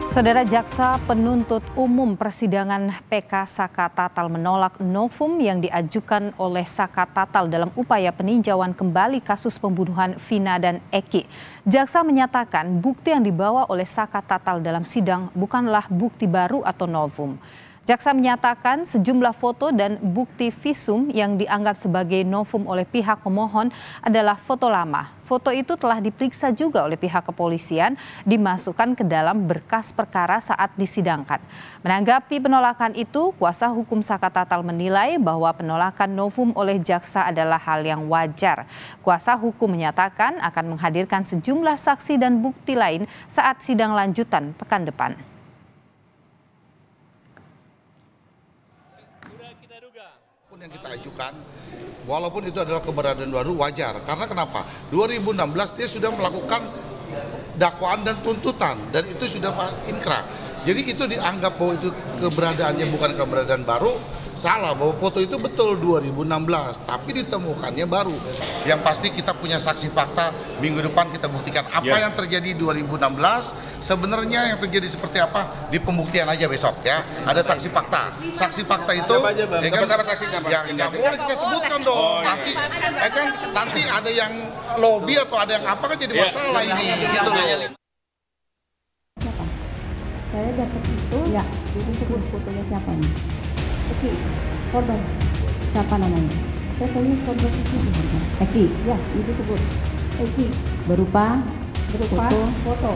Saudara Jaksa Penuntut Umum Persidangan PK Saka Tatal menolak novum yang diajukan oleh Saka Tatal dalam upaya peninjauan kembali kasus pembunuhan Vina dan Eki. Jaksa menyatakan bukti yang dibawa oleh Saka Tatal dalam sidang bukanlah bukti baru atau novum. Jaksa menyatakan sejumlah foto dan bukti visum yang dianggap sebagai novum oleh pihak pemohon adalah foto lama. Foto itu telah diperiksa juga oleh pihak kepolisian, dimasukkan ke dalam berkas perkara saat disidangkan. Menanggapi penolakan itu, kuasa hukum Saka Tatal menilai bahwa penolakan novum oleh jaksa adalah hal yang wajar. Kuasa hukum menyatakan akan menghadirkan sejumlah saksi dan bukti lain saat sidang lanjutan pekan depan. Yang kita ajukan, walaupun itu adalah keberadaan baru, wajar. Karena kenapa? 2016 dia sudah melakukan dakwaan dan tuntutan, dan itu sudah inkrah. Jadi itu dianggap bahwa itu keberadaannya bukan keberadaan baru, salah, bahwa foto itu betul 2016, tapi ditemukannya baru. Yang pasti kita punya saksi fakta, minggu depan kita buktikan apa yang terjadi 2016, sebenarnya yang terjadi seperti apa, di pembuktian aja besok ya. Ada saksi fakta. Saksi fakta itu, ya kan, yang nggak boleh kita sebutkan dong. Nanti ada yang lobby atau ada yang apa kan jadi masalah ini, gitu loh. Saya dapat itu, ya, itu sebut fotonya siapa nih? Eki, korban. Siapa namanya? Saya tanya korban itu korban. Eki, ya, itu sebut. Eki, berupa foto.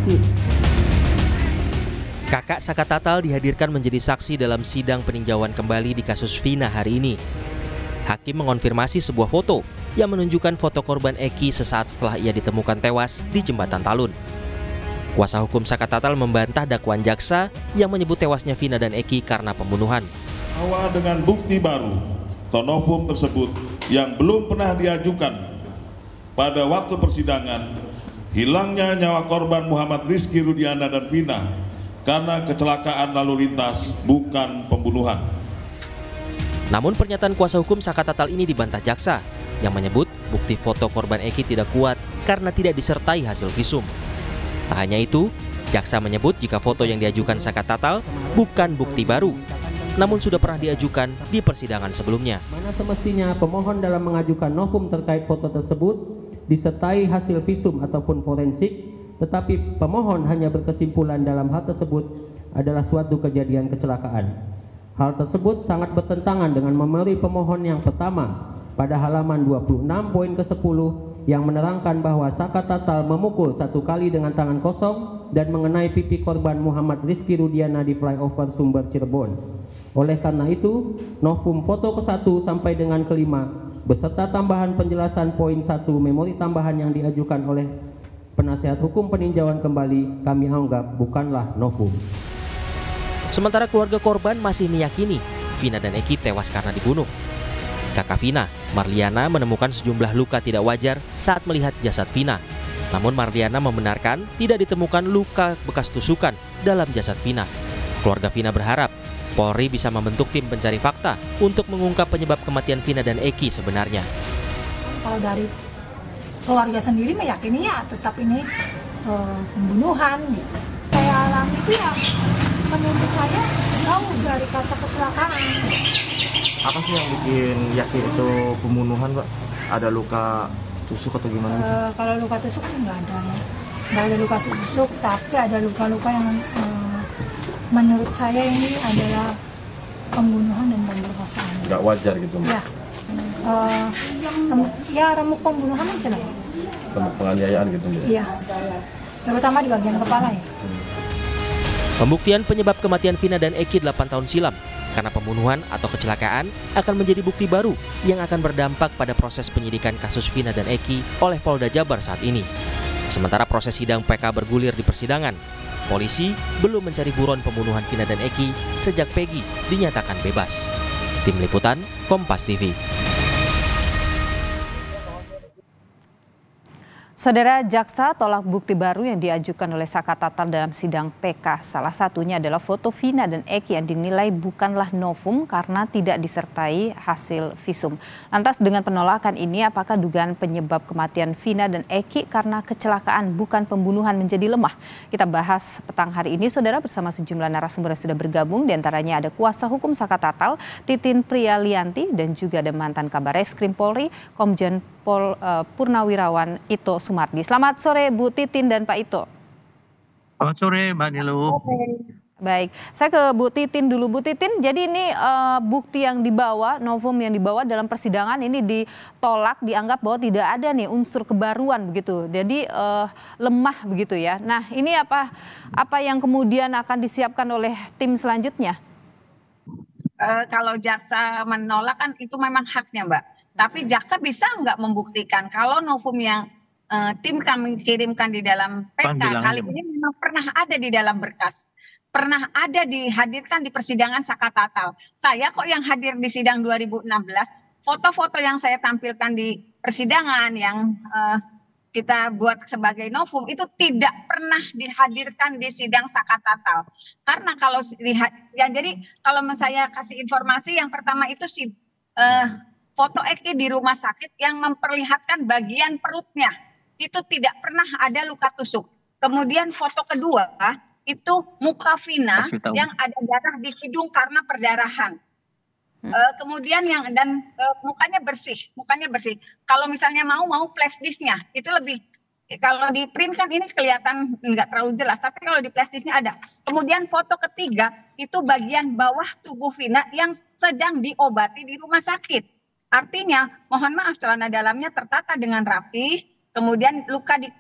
Eki. Kakak Saka Tatal dihadirkan menjadi saksi dalam sidang peninjauan kembali di kasus Vina hari ini. Hakim mengonfirmasi sebuah foto yang menunjukkan foto korban Eki sesaat setelah ia ditemukan tewas di Jembatan Talun. Kuasa hukum Saka Tatal membantah dakwaan jaksa yang menyebut tewasnya Vina dan Eki karena pembunuhan. Bahwa dengan bukti baru atau novum tersebut yang belum pernah diajukan pada waktu persidangan, hilangnya nyawa korban Muhammad Rizky Rudiana dan Vina karena kecelakaan lalu lintas, bukan pembunuhan. Namun pernyataan kuasa hukum Saka Tatal ini dibantah jaksa yang menyebut bukti foto korban Eki tidak kuat karena tidak disertai hasil visum. Tak hanya itu, jaksa menyebut jika foto yang diajukan Saka Tatal bukan bukti baru, namun sudah pernah diajukan di persidangan sebelumnya. Mana semestinya pemohon dalam mengajukan novum terkait foto tersebut disertai hasil visum ataupun forensik, tetapi pemohon hanya berkesimpulan dalam hal tersebut adalah suatu kejadian kecelakaan. Hal tersebut sangat bertentangan dengan memori pemohon yang pertama pada halaman 26 poin ke-10 yang menerangkan bahwa Saka Tatal memukul 1 kali dengan tangan kosong dan mengenai pipi korban Muhammad Rizky Rudiana di flyover Sumber Cirebon. Oleh karena itu, novum foto ke-1 sampai dengan ke-5 beserta tambahan penjelasan poin 1 memori tambahan yang diajukan oleh penasihat hukum peninjauan kembali kami anggap bukanlah novum. Sementara keluarga korban masih meyakini Vina dan Eki tewas karena dibunuh. Kakak Vina, Marliana, menemukan sejumlah luka tidak wajar saat melihat jasad Vina. Namun Marliana membenarkan tidak ditemukan luka bekas tusukan dalam jasad Vina. Keluarga Vina berharap Polri bisa membentuk tim pencari fakta untuk mengungkap penyebab kematian Vina dan Eki sebenarnya. Kalau dari keluarga sendiri meyakini ya tetap ini pembunuhan. Saya alami itu ya menurut saya jauh dari kata kecelakaan. Apa sih yang bikin yakin itu pembunuhan, Pak? Ada luka tusuk atau gimana? Kalau luka tusuk sih nggak ada ya. Nggak ada luka tusuk, tapi ada luka-luka yang menurut saya ini adalah pembunuhan dan pemerkosaan. Nggak wajar gitu, Mbak? Ya, remuk pembunuhan aja lah. Remuk penganiayaan gitu, Mbak? Iya, terutama di bagian kepala ya. Pembuktian penyebab kematian Vina dan Eki 8 tahun silam karena pembunuhan atau kecelakaan akan menjadi bukti baru yang akan berdampak pada proses penyidikan kasus Vina dan Eki oleh Polda Jabar saat ini. Sementara proses sidang PK bergulir di persidangan, polisi belum mencari buron pembunuhan Vina dan Eki sejak Peggy dinyatakan bebas. Tim Liputan, Kompas TV. Saudara, jaksa tolak bukti baru yang diajukan oleh Saka Tatal dalam sidang PK. Salah satunya adalah foto Vina dan Eki yang dinilai bukanlah novum karena tidak disertai hasil visum. Lantas dengan penolakan ini, apakah dugaan penyebab kematian Vina dan Eki karena kecelakaan bukan pembunuhan menjadi lemah? Kita bahas petang hari ini, saudara, bersama sejumlah narasumber yang sudah bergabung. Di antaranya ada kuasa hukum Saka Tatal, Titin Prialianti, dan juga ada mantan Kabar Reskrim Polri, Komjen Purnawirawan Ito Sumardi. Selamat sore Bu Titin dan Pak Ito. Selamat sore Mbak Nilu. Baik, saya ke Bu Titin dulu. Bu Titin, jadi ini bukti yang dibawa, novum yang dibawa dalam persidangan ini ditolak, dianggap bahwa tidak ada nih unsur kebaruan begitu. Jadi lemah begitu ya. Nah, ini apa yang kemudian akan disiapkan oleh tim selanjutnya? Kalau jaksa menolak kan itu memang haknya, Mbak. Tapi jaksa bisa nggak membuktikan kalau novum yang tim kami kirimkan di dalam PK kali ini memang pernah ada di dalam berkas. Pernah ada dihadirkan di persidangan Saka Tatal. Saya kok yang hadir di sidang 2016, foto-foto yang saya tampilkan di persidangan yang kita buat sebagai novum itu tidak pernah dihadirkan di sidang Saka Tatal. Karena kalau lihat, ya jadi kalau saya kasih informasi yang pertama itu foto Eki di rumah sakit yang memperlihatkan bagian perutnya itu tidak pernah ada luka tusuk. Kemudian foto kedua itu muka Vina yang ada darah di hidung karena perdarahan. Kemudian mukanya bersih. Kalau misalnya mau flash disknya itu lebih, kalau di print kan ini kelihatan nggak terlalu jelas, tapi kalau di flash disknya ada. Kemudian foto ketiga itu bagian bawah tubuh Vina yang sedang diobati di rumah sakit. Artinya, mohon maaf, celana dalamnya tertata dengan rapi, kemudian luka di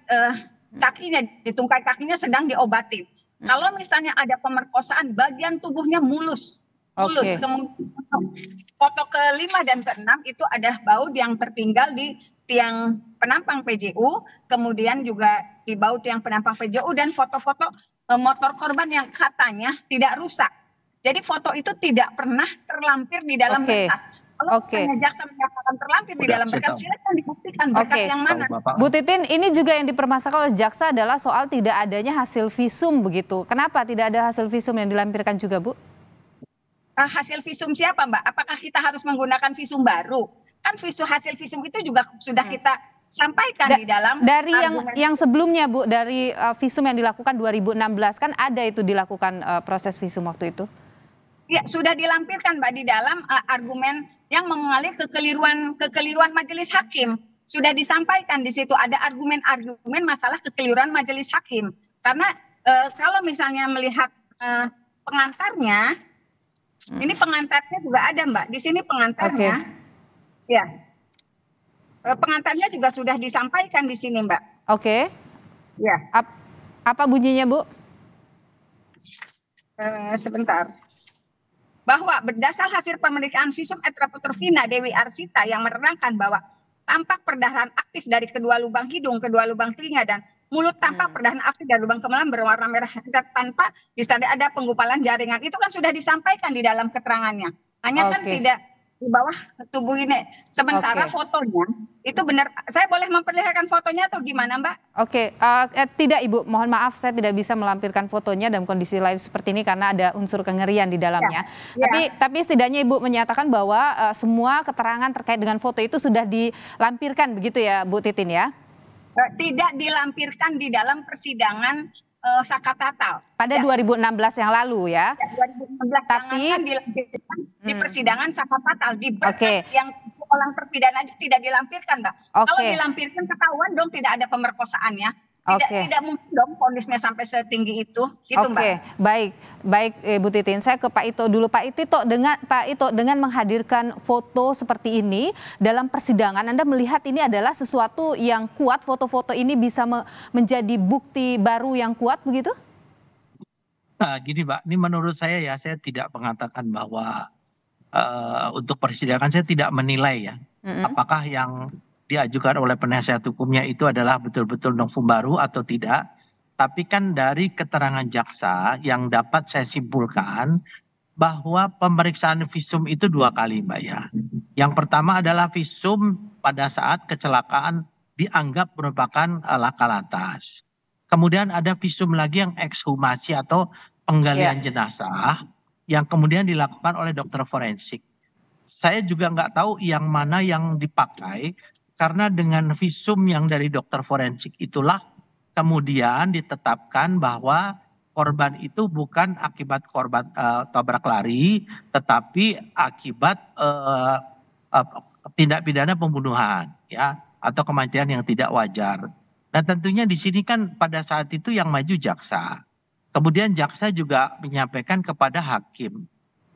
kakinya, di tungkai kakinya sedang diobati. Kalau misalnya ada pemerkosaan, bagian tubuhnya mulus. Okay. Kemudian foto ke-5 dan ke-6 itu ada baut yang tertinggal di tiang penampang PJU, kemudian juga di baut tiang penampang PJU, dan foto-foto motor korban yang katanya tidak rusak. Jadi foto itu tidak pernah terlampir di dalam berkas. Kalau jaksa menyatakan terlampir di dalam berkas, silakan dibuktikan berkas yang mana. Bu Titin, ini juga yang dipermasalahkan oleh jaksa adalah soal tidak adanya hasil visum begitu. Kenapa tidak ada hasil visum yang dilampirkan juga, Bu? Hasil visum siapa, Mbak? Apakah kita harus menggunakan visum baru? Kan hasil visum itu juga sudah kita sampaikan di dalam dari yang sebelumnya, Bu, dari visum yang dilakukan 2016 kan ada itu dilakukan proses visum waktu itu. Ya, sudah dilampirkan, Mbak, di dalam argumen yang mengalir kekeliruan majelis hakim. Sudah disampaikan di situ ada argumen masalah kekeliruan majelis hakim. Karena kalau misalnya melihat pengantarnya, ini pengantarnya juga ada, Mbak. Di sini pengantarnya. Ya. Pengantarnya juga sudah disampaikan di sini, Mbak. Oke. Ya. Apa bunyinya, Bu? Sebentar. Bahwa berdasar hasil pemeriksaan visum etraputer Vina Dewi Arsita yang menerangkan bahwa tampak perdarahan aktif dari kedua lubang hidung, kedua lubang telinga, dan mulut tampak perdarahan aktif dari lubang kemaluan berwarna merah tanpa disertai ada penggumpalan jaringan. Itu kan sudah disampaikan di dalam keterangannya. Hanya kan tidak di bawah tubuh ini. Sementara fotonya itu benar. Saya boleh memperlihatkan fotonya atau gimana, Mbak? Tidak, Ibu. Mohon maaf, saya tidak bisa melampirkan fotonya dalam kondisi live seperti ini karena ada unsur kengerian di dalamnya. Tapi setidaknya Ibu menyatakan bahwa semua keterangan terkait dengan foto itu sudah dilampirkan begitu ya, Bu Titin ya? Tidak dilampirkan di dalam persidangan Saka Tatal. Pada 2016 yang lalu ya? 2016, tapi dilampirkan di persidangan Saka Tatal. Di berkas yang orang terpidana aja tidak dilampirkan, Mbak. Kalau dilampirkan ketahuan dong tidak ada pemerkosaannya. Tidak mungkin dong vonisnya sampai setinggi itu, gitu, Mbak. Baik, Bu Titin. Saya ke Pak Ito dulu. Pak Ito, dengan menghadirkan foto seperti ini dalam persidangan, Anda melihat ini adalah sesuatu yang kuat, foto-foto ini bisa menjadi bukti baru yang kuat begitu? Nah, gini, Mbak, ini menurut saya ya, saya tidak mengatakan bahwa untuk persidangan saya tidak menilai ya, apakah yang diajukan oleh penasihat hukumnya itu adalah betul-betul novum baru atau tidak. Tapi kan dari keterangan jaksa yang dapat saya simpulkan bahwa pemeriksaan visum itu 2 kali, Mbak ya. Yang pertama adalah visum pada saat kecelakaan dianggap merupakan laka lantas. Kemudian ada visum lagi yang ekshumasi atau penggalian jenazah yang kemudian dilakukan oleh dokter forensik. Saya juga nggak tahu yang mana yang dipakai karena dengan visum yang dari dokter forensik itulah kemudian ditetapkan bahwa korban itu bukan akibat korban tabrak lari, tetapi akibat tindak pidana pembunuhan, ya, atau kematian yang tidak wajar. Dan tentunya di sini kan pada saat itu yang maju jaksa. Kemudian jaksa juga menyampaikan kepada hakim.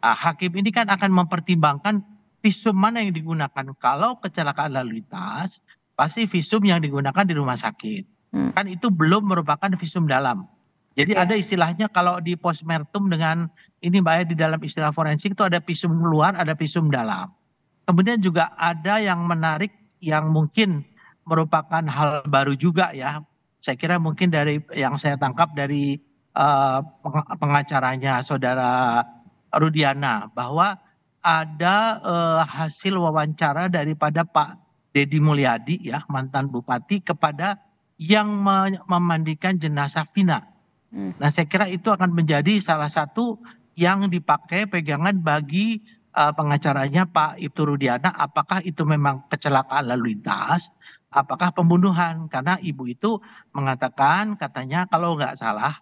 Hakim ini kan akan mempertimbangkan visum mana yang digunakan. Kalau kecelakaan lalu lintas, pasti visum yang digunakan di rumah sakit. Kan itu belum merupakan visum dalam. Jadi ada istilahnya kalau di postmortem dengan ini Mbak ya, di dalam istilah forensik itu ada visum luar, ada visum dalam. Kemudian juga ada yang menarik yang mungkin merupakan hal baru juga ya. Saya kira mungkin dari yang saya tangkap dari pengacaranya saudara Rudiana bahwa ada hasil wawancara daripada Pak Deddy Mulyadi ya, mantan bupati, kepada yang memandikan jenazah Vina. Nah, saya kira itu akan menjadi salah satu yang dipakai pegangan bagi pengacaranya Pak Ibtu Rudiana, apakah itu memang kecelakaan lalu lintas, apakah pembunuhan, karena ibu itu mengatakan katanya kalau nggak salah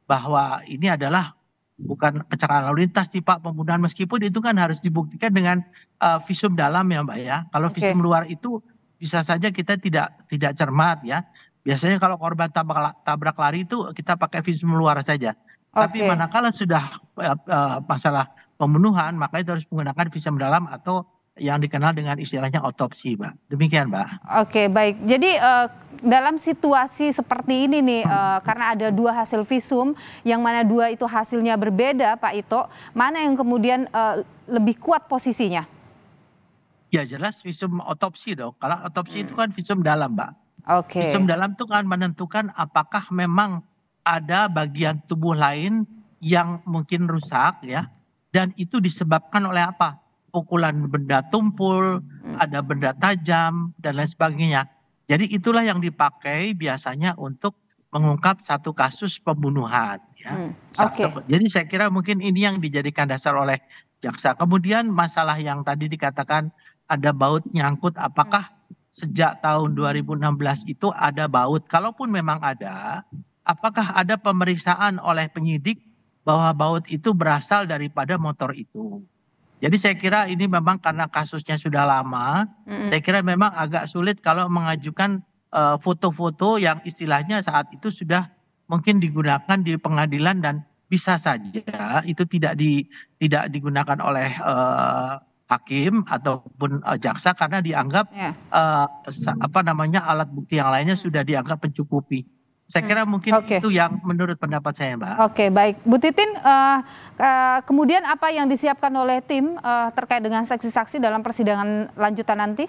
bahwa ini adalah bukan kecelakaan lalu lintas sih Pak, pembunuhan, meskipun itu kan harus dibuktikan dengan visum dalam ya Mbak ya. Kalau visum luar itu bisa saja kita tidak cermat ya. Biasanya kalau korban tabrak lari itu kita pakai visum luar saja. Tapi manakala sudah masalah pembunuhan, maka itu harus menggunakan visum dalam atau yang dikenal dengan istilahnya otopsi, Mbak. Demikian, Mbak. Oke, baik. Jadi dalam situasi seperti ini nih, karena ada dua hasil visum, yang mana dua itu hasilnya berbeda, Pak Ito, mana yang kemudian lebih kuat posisinya? Ya jelas visum otopsi dong. Kalau otopsi itu kan visum dalam, Mbak. Oke. Visum dalam itu kan menentukan apakah memang ada bagian tubuh lain yang mungkin rusak ya, dan itu disebabkan oleh apa? Pukulan benda tumpul, ada benda tajam dan lain sebagainya. Jadi itulah yang dipakai biasanya untuk mengungkap satu kasus pembunuhan ya. Jadi saya kira mungkin ini yang dijadikan dasar oleh jaksa. Kemudian masalah yang tadi dikatakan ada baut nyangkut, apakah sejak tahun 2016 itu ada baut? Kalaupun memang ada, apakah ada pemeriksaan oleh penyidik bahwa baut itu berasal daripada motor itu? Jadi saya kira ini memang karena kasusnya sudah lama, saya kira memang agak sulit kalau mengajukan foto-foto yang istilahnya saat itu sudah mungkin digunakan di pengadilan, dan bisa saja itu tidak digunakan oleh hakim ataupun jaksa karena dianggap alat bukti yang lainnya sudah dianggap mencukupi. Saya kira mungkin itu yang menurut pendapat saya, Mbak. Oke, baik. Bu Titin, kemudian apa yang disiapkan oleh tim terkait dengan saksi-saksi dalam persidangan lanjutan nanti?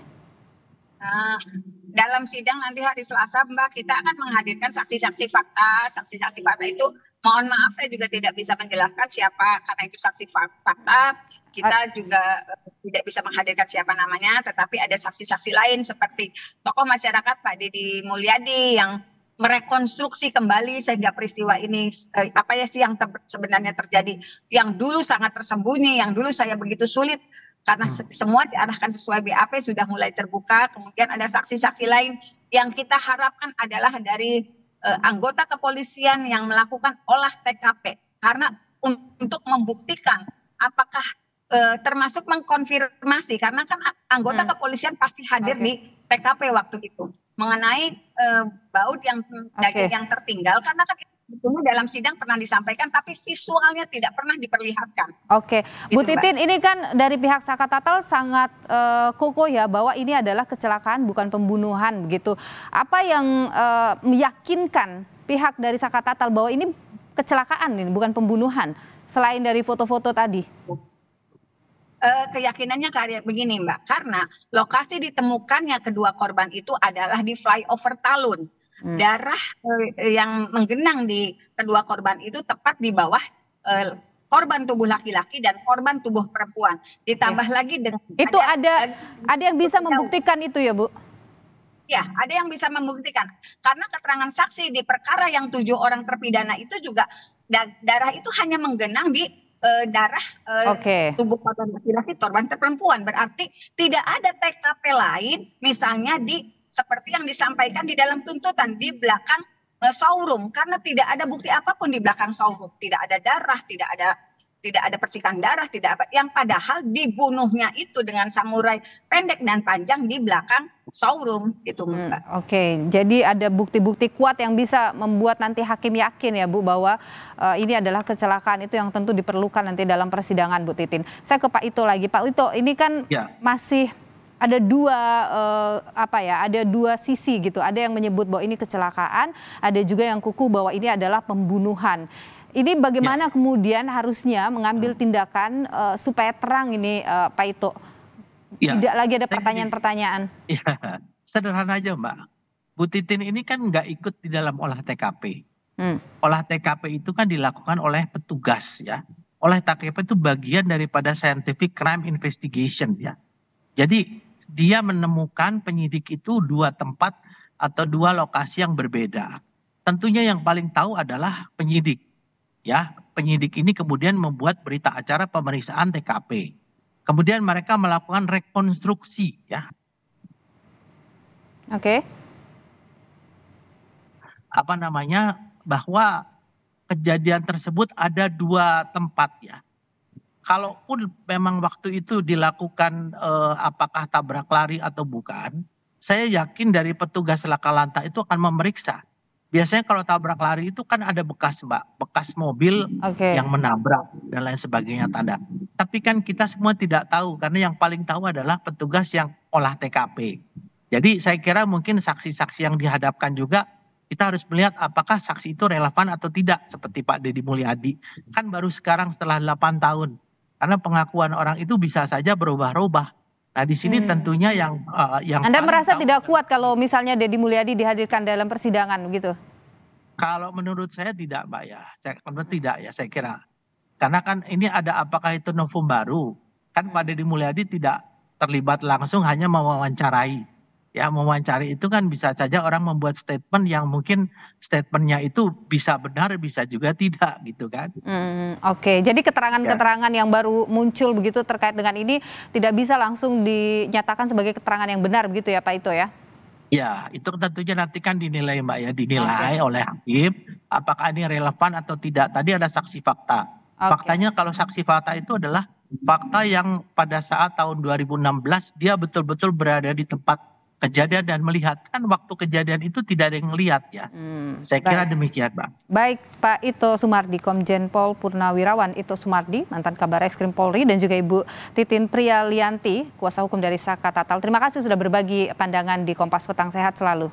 Dalam sidang nanti hari Selasa, Mbak, kita akan menghadirkan saksi-saksi fakta. Saksi-saksi fakta itu, mohon maaf saya juga tidak bisa menjelaskan siapa, karena itu saksi fakta. Kita juga tidak bisa menghadirkan siapa namanya, tetapi ada saksi-saksi lain seperti tokoh masyarakat Pak Deddy Mulyadi yang merekonstruksi kembali sehingga peristiwa ini apa ya sih yang sebenarnya terjadi, yang dulu sangat tersembunyi, yang dulu saya begitu sulit karena semua diarahkan sesuai BAP sudah mulai terbuka. Kemudian ada saksi-saksi lain yang kita harapkan adalah dari anggota kepolisian yang melakukan olah TKP karena untuk membuktikan apakah termasuk mengkonfirmasi, karena kan anggota kepolisian pasti hadir di TKP waktu itu mengenai baut yang daging yang tertinggal, karena kan itu dalam sidang pernah disampaikan tapi visualnya tidak pernah diperlihatkan. Oke, Bu Titin, ini kan dari pihak Saka Tatal sangat kokoh ya bahwa ini adalah kecelakaan bukan pembunuhan begitu. Apa yang meyakinkan pihak dari Saka Tatal bahwa ini kecelakaan ini bukan pembunuhan selain dari foto-foto tadi? Keyakinannya kayak begini, Mbak, karena lokasi ditemukannya kedua korban itu adalah di flyover Talun. Darah yang menggenang di kedua korban itu tepat di bawah korban tubuh laki-laki dan korban tubuh perempuan. Ditambah lagi dengan itu ada yang bisa membuktikan itu ya, Bu? Ya, ada yang bisa membuktikan. Karena keterangan saksi di perkara yang 7 orang terpidana itu juga darah itu hanya menggenang di darah tubuh korban laki-laki, korban perempuan. Berarti tidak ada TKP lain, misalnya seperti yang disampaikan di dalam tuntutan di belakang showroom, karena tidak ada bukti apapun di belakang showroom, tidak ada darah, tidak ada percikan darah, tidak apa, yang padahal dibunuhnya itu dengan samurai pendek dan panjang di belakang showroom gitu, Mbak. Oke, jadi ada bukti-bukti kuat yang bisa membuat nanti hakim yakin ya Bu bahwa ini adalah kecelakaan itu yang tentu diperlukan nanti dalam persidangan, Bu Titin. Saya ke Pak Ito lagi, Pak Ito, ini kan masih ada dua sisi gitu. Ada yang menyebut bahwa ini kecelakaan, ada juga yang kukuh bahwa ini adalah pembunuhan. Ini bagaimana kemudian harusnya mengambil tindakan supaya terang ini Pak Ito? Tidak lagi ada pertanyaan-pertanyaan. Ya, sederhana aja Mbak. Bu Titin ini kan nggak ikut di dalam olah TKP. Olah TKP itu kan dilakukan oleh petugas ya. Olah TKP itu bagian daripada scientific crime investigation ya. Jadi dia menemukan penyidik itu 2 tempat atau 2 lokasi yang berbeda. Tentunya yang paling tahu adalah penyidik. Ya, penyidik ini kemudian membuat berita acara pemeriksaan TKP. Kemudian mereka melakukan rekonstruksi ya. Bahwa kejadian tersebut ada 2 tempat ya. Kalaupun memang waktu itu dilakukan apakah tabrak lari atau bukan, saya yakin dari petugas laka lantas itu akan memeriksa. Biasanya kalau tabrak lari itu kan ada bekas Mbak, bekas mobil yang menabrak dan lain sebagainya tanda. Tapi kan kita semua tidak tahu karena yang paling tahu adalah petugas yang olah TKP. Jadi saya kira mungkin saksi-saksi yang dihadapkan juga kita harus melihat apakah saksi itu relevan atau tidak seperti Pak Deddy Mulyadi. Kan baru sekarang setelah 8 tahun. Karena pengakuan orang itu bisa saja berubah-ubah. Nah di sini tentunya yang Anda merasa tidak kuat kalau misalnya Deddy Mulyadi dihadirkan dalam persidangan begitu? Kalau menurut saya tidak Mbak ya, tidak ya saya kira. Karena kan ini ada apakah itu novum baru, kan Pak Deddy Mulyadi tidak terlibat langsung, hanya mewawancarai. Ya mewawancari itu kan bisa saja orang membuat statement yang mungkin statementnya itu bisa benar bisa juga tidak gitu kan. Jadi keterangan-keterangan yang baru muncul begitu terkait dengan ini tidak bisa langsung dinyatakan sebagai keterangan yang benar begitu ya Pak Ito ya? Ya itu tentunya nanti kan dinilai Mbak ya, dinilai oleh hakim apakah ini relevan atau tidak. Tadi ada saksi fakta. Faktanya kalau saksi fakta itu adalah fakta yang pada saat tahun 2016 dia betul-betul berada di tempat kejadian dan melihat, kan waktu kejadian itu tidak ada yang melihat ya. Saya kira demikian Mbak. Baik Pak Ito Sumardi, Komjen Pol Purnawirawan Ito Sumardi, mantan Kabarreskrim Polri, dan juga Ibu Titin Prialianti, kuasa hukum dari Saka Tatal. Terima kasih sudah berbagi pandangan di Kompas Petang, sehat selalu.